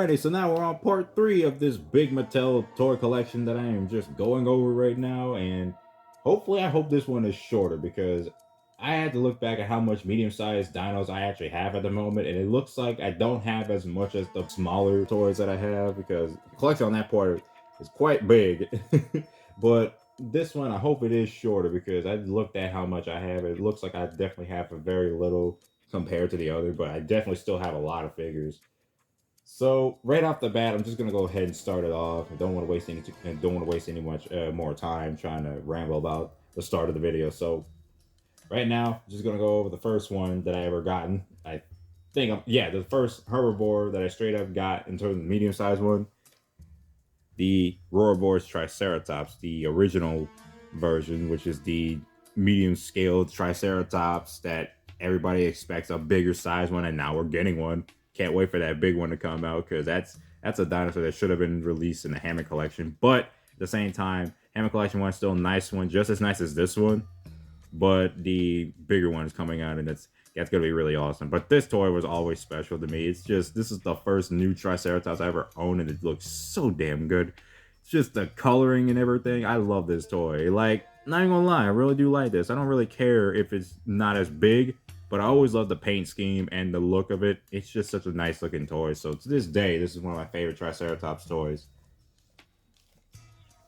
Alrighty, so now we're on part 3 of this big Mattel toy collection that I am just going over right now, and hopefully I hope this one is shorter because I had to look back at how much medium-sized dinos I actually have at the moment, and it looks like I don't have as much as the smaller toys that I have because the collection on that part is quite big. But this one, I hope it is shorter because I looked at how much I have. It looks like I definitely have a very little compared to the other, but I definitely still have a lot of figures. So right off the bat, I'm just gonna go ahead and start it off. I don't want to waste any much more time trying to ramble about the start of the video. So right now, I'm just gonna go over the first one that I ever gotten. I think the first herbivore that I straight up got in terms of the medium sized one, the Roarbore's Triceratops, the original version, which is the medium scaled Triceratops that everybody expects a bigger size one, and now we're getting one. Can't wait for that big one to come out because that's a dinosaur that should have been released in the Hammond collection. But at the same time, Hammond collection one's still a nice one, just as nice as this one. But the bigger one is coming out, and that's gonna be really awesome. But this toy was always special to me. It's just this is the first new Triceratops I ever owned, and it looks so damn good. It's just the coloring and everything. I love this toy. Like, not even gonna lie, I really do like this. I don't really care if it's not as big, but I always love the paint scheme and the look of it. It's just such a nice looking toy. So to this day, this is one of my favorite Triceratops toys.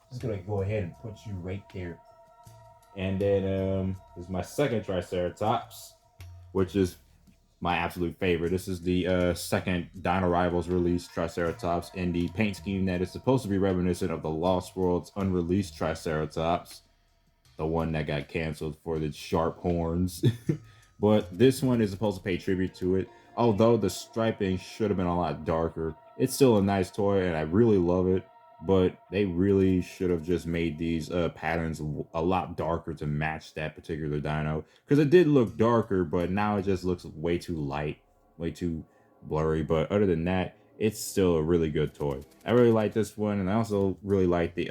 Just gonna go ahead and put you right there. And then this is my second Triceratops, which is my absolute favorite. This is the second Dino Rivals release Triceratops in the paint scheme that is supposed to be reminiscent of the Lost World's unreleased Triceratops, the one that got canceled for the sharp horns. But this one is supposed to pay tribute to it. Although the striping should have been a lot darker, it's still a nice toy and I really love it. But they really should have just made these patterns a lot darker to match that particular dino. Because it did look darker, but now it just looks way too light, way too blurry. But other than that, it's still a really good toy. I really like this one, and I also really like the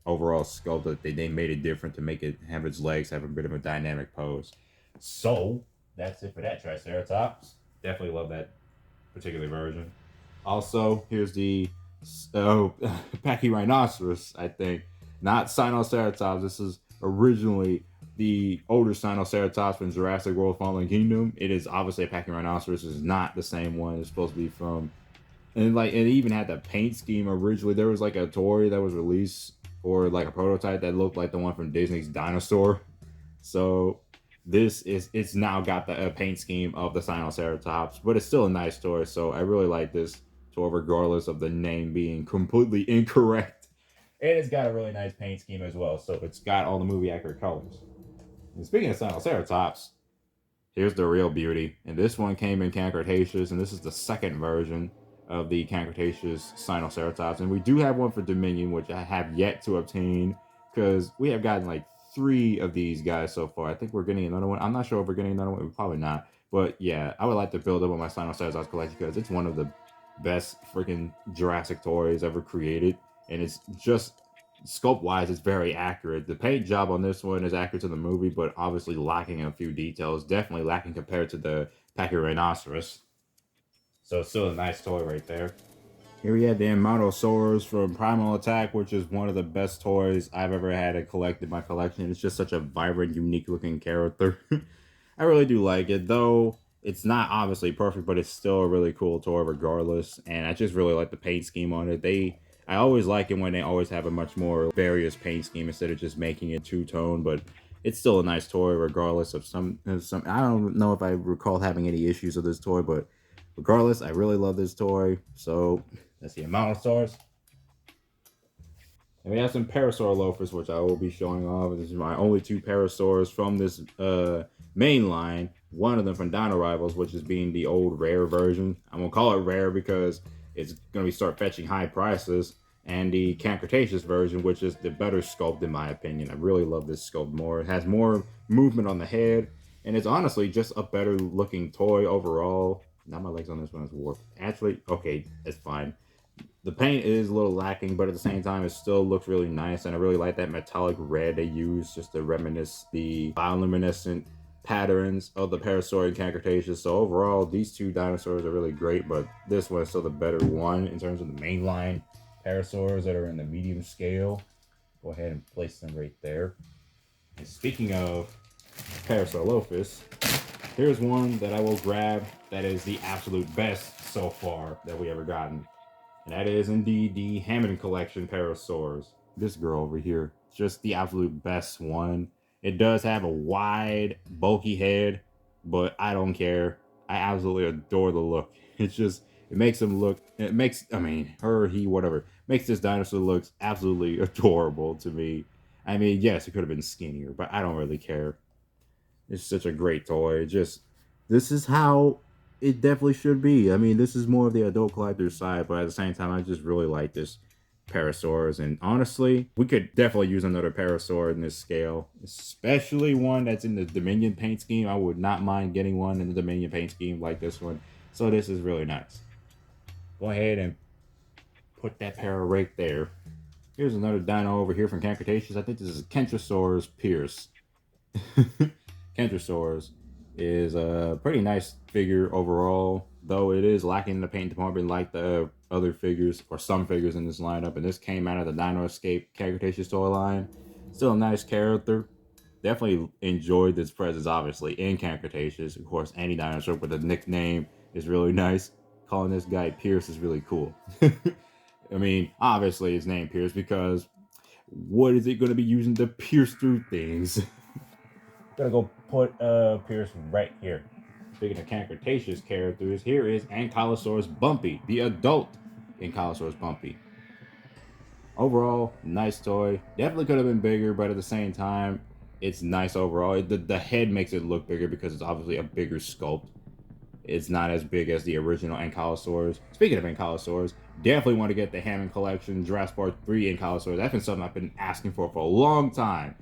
overall sculpt that they made it different to make it have its legs have a bit of a dynamic pose. So that's it for that Triceratops. Definitely love that particular version. Also, here's the Pachyrhinoceros, I think. Not Sinoceratops. This is originally the older Sinoceratops from Jurassic World Fallen Kingdom. It is obviously a Pachyrhinoceros. It's not the same one it's supposed to be from. And like it even had the paint scheme originally. There was like a toy that was released or like a prototype that looked like the one from Disney's Dinosaur. So it's now got the paint scheme of the Sinoceratops, but it's still a nice toy. So I really like this toy regardless of the name being completely incorrect. And it's got a really nice paint scheme as well. So it's got all the movie accurate colors. And speaking of Sinoceratops, here's the real beauty. And this one came in Cretaceous, and this is the second version of the Cretaceous Sinoceratops. And we do have one for Dominion, which I have yet to obtain because we have gotten like 3 of these guys so far. I think we're getting another one. I'm not sure if we're getting another one. We're probably not. But yeah, I would like to build up on my Sinoceratops collection because it's one of the best freaking Jurassic toys ever created. And it's just, sculpt-wise, it's very accurate. The paint job on this one is accurate to the movie, but obviously lacking a few details. Definitely lacking compared to the Pachyrhinoceros. So it's still a nice toy right there. Here we have the Mamenchisaurus from Primal Attack, which is one of the best toys I've ever had to collect in my collection. It's just such a vibrant, unique looking character. I really do like it, though it's not obviously perfect, but it's still a really cool toy regardless. And I just really like the paint scheme on it. I always like it when they always have a much more various paint scheme instead of just making it two-tone, but it's still a nice toy regardless of some. I don't know if I recall having any issues with this toy, but regardless, I really love this toy. So that's the Mamenchisaurus. And we have some Parasaur loafers, which I will be showing off. This is my only 2 Parasaurs from this main line. One of them from Dino Rivals, which is being the old rare version. I'm going to call it rare because it's going to start fetching high prices. And the Cretaceous version, which is the better sculpt in my opinion. I really love this sculpt more. It has more movement on the head. And it's honestly just a better looking toy overall. Now my legs on this one is warped. Actually, okay, it's fine. The paint is a little lacking, but at the same time, it still looks really nice. And I really like that metallic red they use just to reminisce the bioluminescent patterns of the Parasaur and Cretaceous. So overall, these two dinosaurs are really great, but this one is still the better one in terms of the mainline Parasaurs that are in the medium scale. Go ahead and place them right there. And speaking of Parasaurolophus, here's one that I will grab that is the absolute best so far that we ever gotten. And that is indeed the Hammond collection Parasaurs. This girl over here, just the absolute best one. It does have a wide, bulky head, but I don't care. I absolutely adore the look. It's just, it makes him look, it makes, I mean, her, he, whatever, makes this dinosaur looks absolutely adorable to me. I mean, yes, it could have been skinnier, but I don't really care. It's such a great toy. Just, this is how it definitely should be. I mean, this is more of the adult collector side, but at the same time, I just really like this Parasaurs. And honestly, we could definitely use another Parasaur in this scale, especially one that's in the Dominion paint scheme. I would not mind getting one in the Dominion paint scheme like this one. So this is really nice. Go ahead and put that para right there. Here's another dino over here from Cretaceous. I think this is Kentrosaurus Pierce. Kentrosaurus is a pretty nice figure overall, though it is lacking in the paint department like the other figures or some figures in this lineup. And this came out of the Dino Escape Cretaceous toy line. Still a nice character. Definitely enjoyed this presence, obviously, in Cretaceous. Of course, any dinosaur with a nickname is really nice. Calling this guy Pierce is really cool. I mean, obviously his name Pierce because what is it going to be using to pierce through things? Gonna go put Pierce right here. Speaking of Cretaceous characters, here is Ankylosaurus Bumpy, the adult Ankylosaurus Bumpy. Overall, nice toy. Definitely could have been bigger, but at the same time, it's nice overall. The head makes it look bigger because it's obviously a bigger sculpt. It's not as big as the original Ankylosaurs. Speaking of Ankylosaurs, definitely want to get the Hammond collection Jurassic Park 3 Ankylosaurs. That's been something I've been asking for a long time.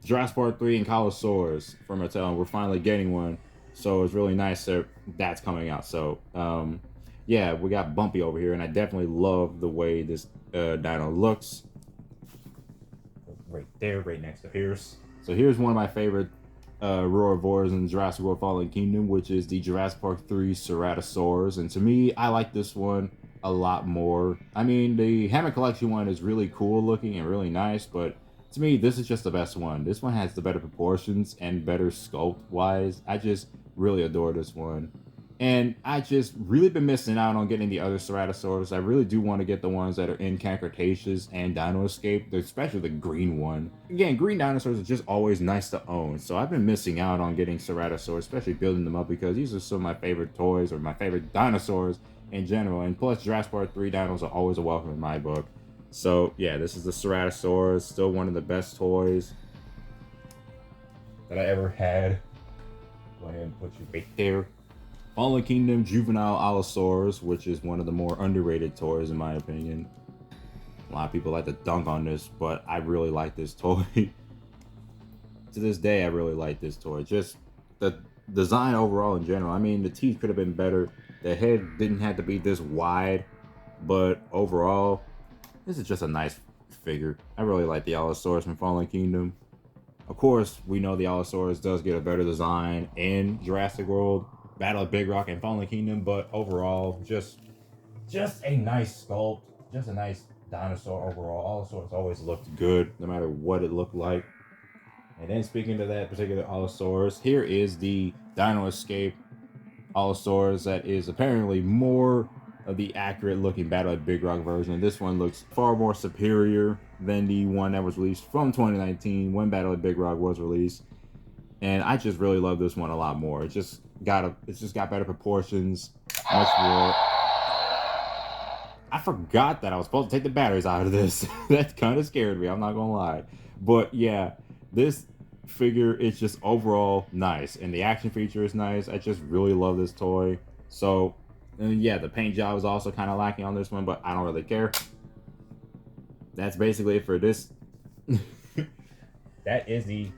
Jurassic Park 3 Ankylosaurs from Mattel, and we're finally getting one. So it's really nice that that's coming out. So, yeah, we got Bumpy over here, and I definitely love the way this dino looks. Right there, right next to Pierce. So here's one of my favorite Roarivores in Jurassic World Fallen Kingdom, which is the Jurassic Park 3 Ceratosaurus. And to me, I like this one a lot more. I mean, the Hammond Collection one is really cool looking and really nice, but to me, this is just the best one. This one has the better proportions and better sculpt-wise. I just really adore this one. And I just really been missing out on getting the other Ceratosaurus. I really do want to get the ones that are in Cretaceous and Dino Escape, especially the green one. Again, green dinosaurs are just always nice to own. So I've been missing out on getting Ceratosaurus, especially building them up, because these are some of my favorite toys or my favorite dinosaurs in general. And plus, Jurassic Park 3 dinos are always a welcome in my book. So yeah, this is the Ceratosaurus, still one of the best toys that I ever had. Go ahead and put you right there. Fallen Kingdom Juvenile Allosaurus, which is one of the more underrated toys in my opinion. A lot of people like to dunk on this, but I really like this toy. To this day, I really like this toy. Just the design overall in general. I mean, the teeth could have been better. The head didn't have to be this wide, but overall, this is just a nice figure. I really like the Allosaurus from Fallen Kingdom. Of course, we know the Allosaurus does get a better design in Jurassic World, Battle of Big Rock, and Fallen Kingdom, but overall, just a nice sculpt, just a nice dinosaur overall. Allosaurus always looked good, no matter what it looked like. And then speaking to that particular Allosaurus, here is the Dino Escape Allosaurus that is apparently more of the accurate looking Battle of Big Rock version. This one looks far more superior than the one that was released from 2019 when Battle of Big Rock was released. And I just really love this one a lot more. It's just got better proportions, much more. I forgot that I was supposed to take the batteries out of this. That kind of scared me, I'm not gonna lie. But yeah, this figure is just overall nice, and the action feature is nice. I just really love this toy. So, and yeah, the paint job is also kind of lacking on this one, but I don't really care. That's basically it for this. That is the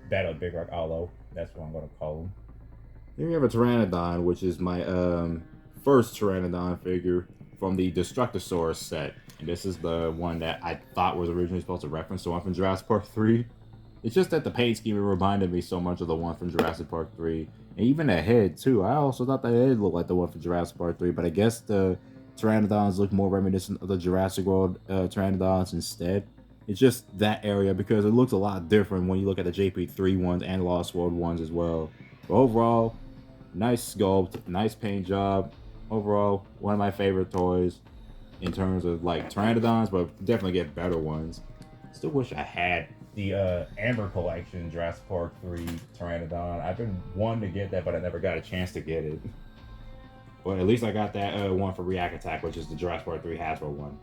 Battle of Big Rock Allo. That's what I'm going to call him. Here we have a Pteranodon, which is my first Pteranodon figure from the Destructosaurus set. And this is the one that I thought was originally supposed to reference the one from Jurassic Park 3. It's just that the paint scheme reminded me so much of the one from Jurassic Park 3. And even the head, too. I also thought the head looked like the one from Jurassic Park 3, but I guess the Pteranodons look more reminiscent of the Jurassic World Pteranodons instead. It's just that area because it looks a lot different when you look at the JP3 ones and Lost World ones as well. But overall, nice sculpt, nice paint job. Overall, one of my favorite toys in terms of like Pteranodons, but definitely get better ones. Still wish I had the Amber Collection Jurassic Park 3 Pteranodon. I've been wanting to get that, but I never got a chance to get it. But at least I got that one for React Attack, which is the Jurassic Park 3 Hasbro one.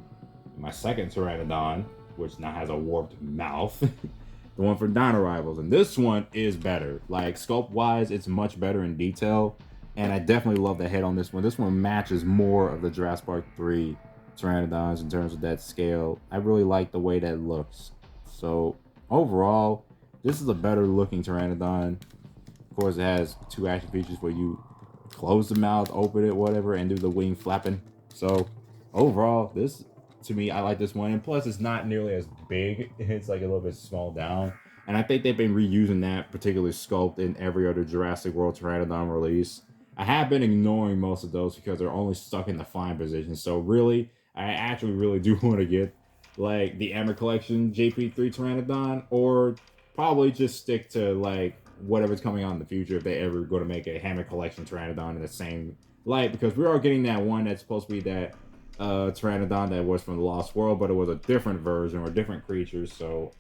My second Pteranodon, which now has a warped mouth, the one for Dino Rivals. And this one is better. Like, sculpt-wise, it's much better in detail. And I definitely love the head on this one. This one matches more of the Jurassic Park 3 Pteranodons in terms of that scale. I really like the way that looks. So, overall, this is a better looking Pteranodon. Of course, it has two action features where you close the mouth, open it, whatever, and do the wing flapping. So, overall, this, to me, I like this one. And plus, it's not nearly as big. It's like a little bit small down. And I think they've been reusing that particular sculpt in every other Jurassic World Pteranodon release. I have been ignoring most of those because they're only stuck in the fine position. So really, I actually really do want to get like the Amber Collection JP3 Pteranodon, or probably just stick to like whatever's coming out in the future if they ever go to make a Hammond Collection Pteranodon in the same light, because we are getting that one that's supposed to be that Pteranodon that was from the Lost World, but it was a different version or different creatures. So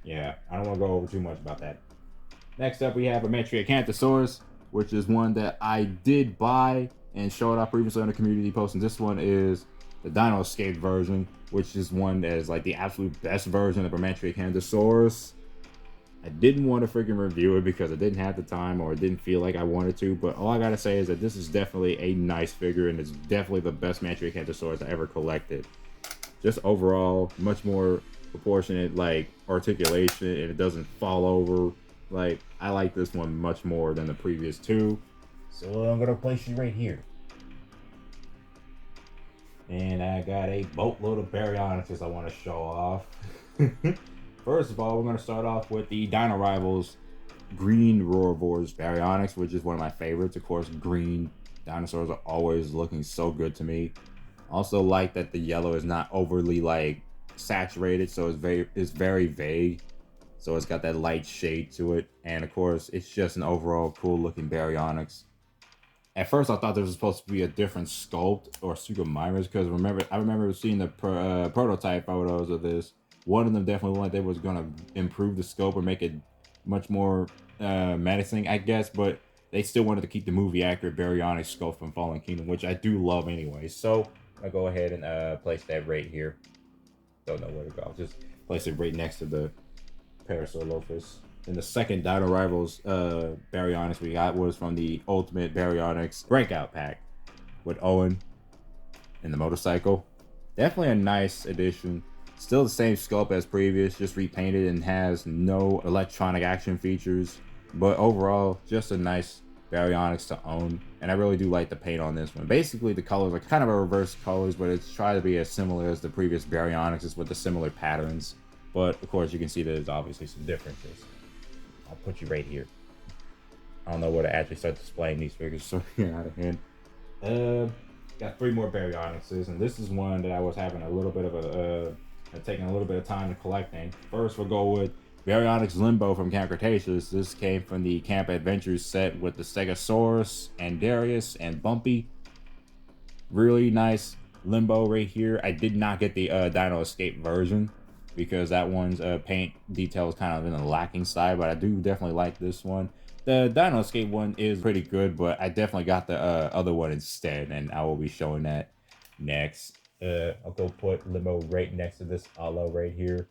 yeah, I don't want to go over too much about that. Next up, we have a Mamenchisaurus, which is one that I did buy and showed off previously on the community post. And this one is the Dino Escape version, which is one that is like the absolute best version of Mamenchisaurus. I didn't want to freaking review it because I didn't have the time or didn't feel like I wanted to, but all I gotta say is that this is definitely a nice figure and it's definitely the best Mamenchisaurus I ever collected. Just overall, much more proportionate like articulation, and it doesn't fall over. Like, I like this one much more than the previous two. So I'm gonna place you right here. And I got a boatload of Baryonyx I want to show off. First of all, we're gonna start off with the Dino Rivals Green Roarvors Baryonyx, which is one of my favorites. Of course, green dinosaurs are always looking so good to me. Also like that the yellow is not overly like saturated, so it's very vague. So it's got that light shade to it. And of course, it's just an overall cool looking Baryonyx. At first, I thought there was supposed to be a different sculpt or Super Myras, because I remember seeing the prototype photos of this. One of them definitely looked like they was going to improve the scope or make it much more menacing, I guess. But they still wanted to keep the movie accurate Baryonyx sculpt from Fallen Kingdom, which I do love anyway. So I'll go ahead and place that right here. Don't know where to go. I'll just place it right next to the Parasaur. And the second Dino Rivals Baryonyx we got was from the Ultimate Baryonyx Breakout Pack with Owen and the motorcycle. Definitely a nice addition. Still the same sculpt as previous, just repainted and has no electronic action features. But overall, just a nice Baryonyx to own. And I really do like the paint on this one. Basically, the colors are kind of a reverse colors, but it's tried to be as similar as the previous Baryonyxes with the similar patterns. But of course, you can see there's obviously some differences. I'll put you right here. I don't know where to actually start displaying these figures, so get out of hand. Got three more Baryonyxes, and this is one that I was having a little bit of taking a little bit of time to collecting. First, we'll go with Baryonyx Limbo from Camp Cretaceous. This came from the Camp Adventures set with the Stegosaurus and Darius and Bumpy. Really nice Limbo right here. I did not get the Dino Escape version, because that one's paint detail is kind of in the lacking side, but I do definitely like this one. The Dino Escape one is pretty good, but I definitely got the other one instead, and I will be showing that next. I'll go put Limbo right next to this Allo right here.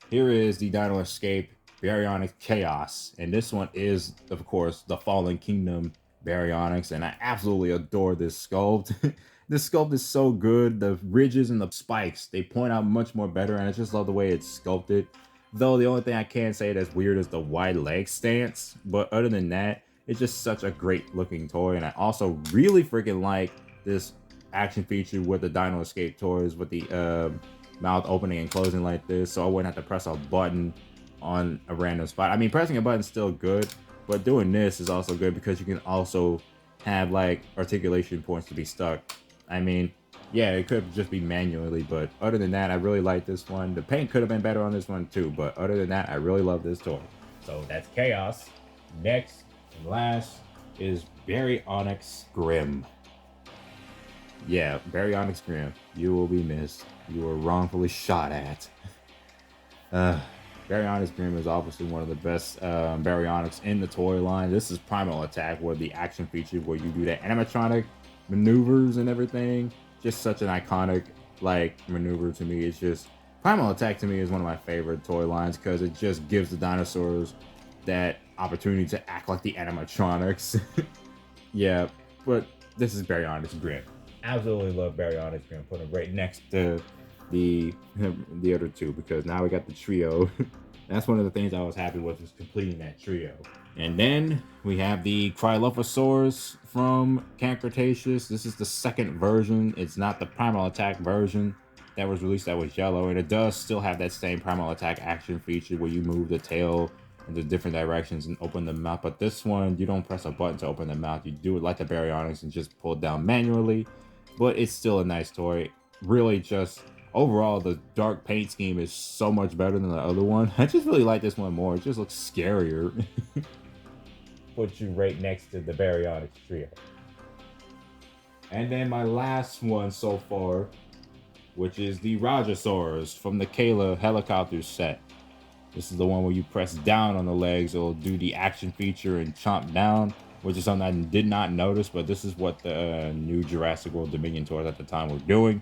Here is the Dino Escape Baryonyx Chaos, and this one is, of course, the Fallen Kingdom Baryonyx, and I absolutely adore this sculpt. This sculpt is so good. The ridges and the spikes, they point out much more better, and I just love the way it's sculpted. Though the only thing I can say that's weird is the wide leg stance, but other than that, it's just such a great looking toy. And I also really freaking like this action feature with the Dino Escape toys with the mouth opening and closing like this, so I wouldn't have to press a button on a random spot. I mean, pressing a button's still good, but doing this is also good because you can also have like articulation points to be stuck. I mean, yeah, it could just be manually, but other than that, I really like this one. The paint could have been better on this one too, but other than that, I really love this toy. So that's Chaos. Next and last is Baryonyx Grim. Yeah, Baryonyx Grim. You will be missed. You were wrongfully shot at. Baryonyx Grim is obviously one of the best Baryonyx in the toy line. This is Primal Attack, where the action feature where you do that animatronic maneuvers and everything. Just such an iconic like maneuver to me. It's just Primal Attack to me is one of my favorite toy lines because it just gives the dinosaurs that opportunity to act like the animatronics. Yeah, but this is Baryonyx Grim. Absolutely love Baryonyx Grim. Put him right next to the other two because now we got the trio. That's one of the things I was happy with, is completing that trio. And then we have the Cretaceous from Cretaceous. This is the second version. It's not the Primal Attack version that was released that was yellow, and it does still have that same Primal Attack action feature where you move the tail in the different directions and open the mouth. But this one, you don't press a button to open the mouth. You do it like the Baryonyx and just pull it down manually. But it's still a nice toy. Really, just overall, the dark paint scheme is so much better than the other one. I just really like this one more. It just looks scarier. Put you right next to the Baryonyx trio. And then my last one so far, which is the Rajasaurus from the Kayla helicopter set. This is the one where you press down on the legs, it'll do the action feature and chomp down, which is something I did not notice, but this is what the new Jurassic World Dominion toys at the time were doing.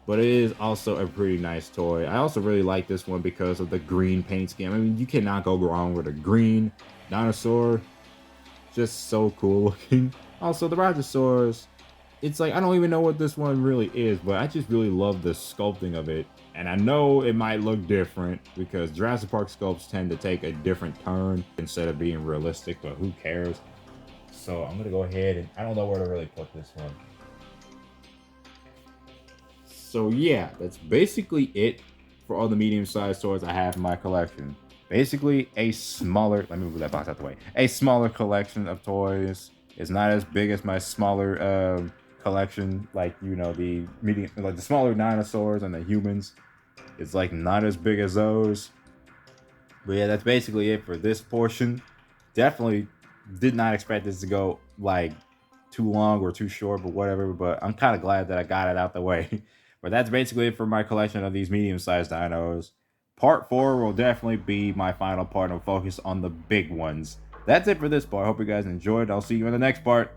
But it is also a pretty nice toy. I also really like this one because of the green paint scheme. I mean, you cannot go wrong with a green dinosaur. Just so cool looking. Also, the Rajasaurus, it's like, I don't even know what this one really is, but I just really love the sculpting of it. And I know it might look different because Jurassic Park sculpts tend to take a different turn instead of being realistic, but who cares? So I'm gonna go ahead and I don't know where to really put this one. So yeah, that's basically it for all the medium-sized toys I have in my collection. Basically a smaller, let me move that box out the way. A smaller collection of toys. It's not as big as my smaller collection, like, you know, the medium, like the smaller dinosaurs and the humans. It's like not as big as those. But yeah, that's basically it for this portion. Definitely did not expect this to go like too long or too short, but whatever. But I'm kind of glad that I got it out the way. But that's basically it for my collection of these medium-sized dinos. Part 4 will definitely be my final part and focus on the big ones. That's it for this part. I hope you guys enjoyed. I'll see you in the next part.